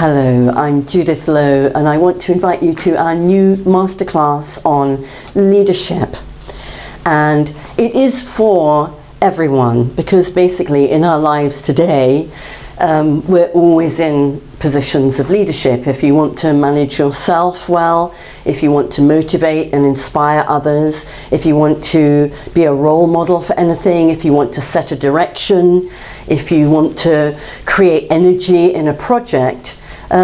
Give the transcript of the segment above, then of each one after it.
Hello, I'm Judith Lowe and I want to invite you to our new masterclass on leadership. And it is for everyone because basically in our lives today we're always in positions of leadership. If you want to manage yourself well, if you want to motivate and inspire others, if you want to be a role model for anything, if you want to set a direction, if you want to create energy in a project,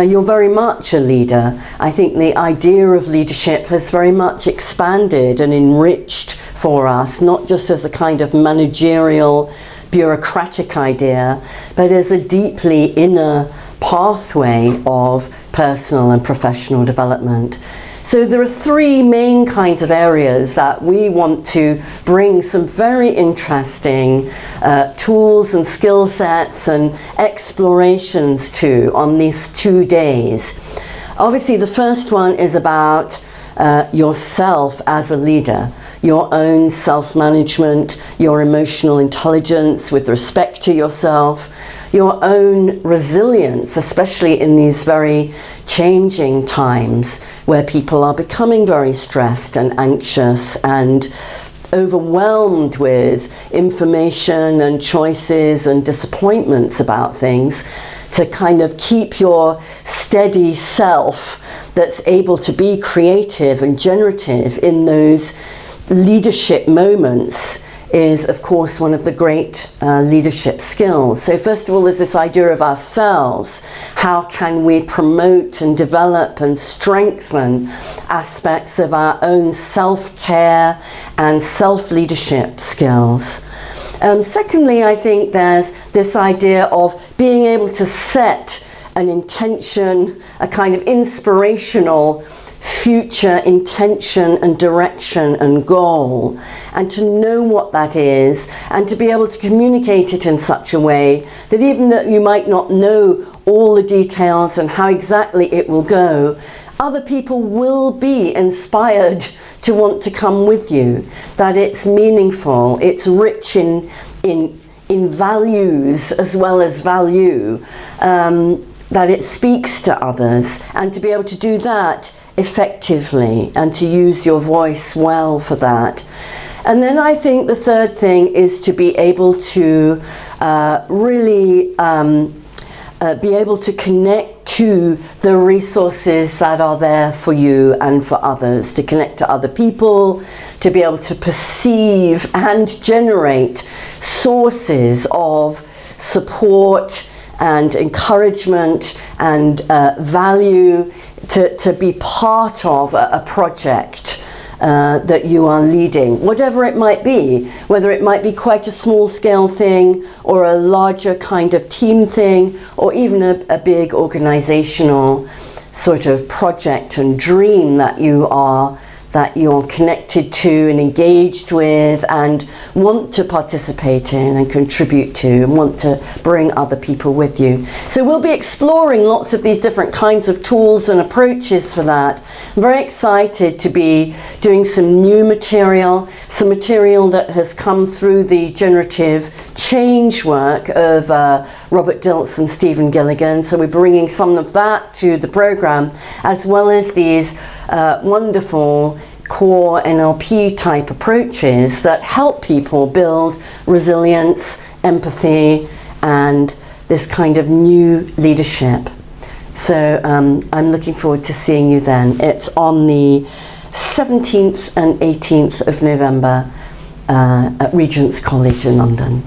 you're very much a leader. I think the idea of leadership has very much expanded and enriched for us, not just as a kind of managerial, bureaucratic idea, but as a deeply inner pathway of personal and professional development. So there are three main kinds of areas that we want to bring some very interesting tools and skill sets and explorations to on these 2 days. Obviously the first one is about yourself as a leader, your own self-management, your emotional intelligence with respect to yourself, your own resilience, especially in these very changing times where people are becoming very stressed and anxious and overwhelmed with information and choices and disappointments about things, to kind of keep your steady self that's able to be creative and generative in those leadership moments is of course one of the great leadership skills. So first of all, there's this idea of ourselves. How can we promote and develop and strengthen aspects of our own self-care and self-leadership skills? Secondly, I think there's this idea of being able to set an intention, a kind of inspirational future intention and direction and goal, and to know what that is and to be able to communicate it in such a way that even though you might not know all the details and how exactly it will go, other people will be inspired to want to come with you, that it's meaningful, it's rich in values as well as value, that it speaks to others, and to be able to do that effectively and to use your voice well for that. And then I think the third thing is to be able to really be able to connect to the resources that are there for you and for others, to connect to other people, to be able to perceive and generate sources of support and encouragement and value to be part of a project that you are leading, whatever it might be, whether it might be quite a small scale thing or a larger kind of team thing, or even a big organizational sort of project and dream that you're connected to and engaged with and want to participate in and contribute to and want to bring other people with you. So we'll be exploring lots of these different kinds of tools and approaches for that. I'm very excited to be doing some new material, some material that has come through the generative change work of Robert Dilts and Stephen Gilligan. So we're bringing some of that to the program, as well as these wonderful core NLP type approaches that help people build resilience, empathy, and this kind of new leadership. So I'm looking forward to seeing you then. It's on the 17th and 18th of November at Regent's College in London.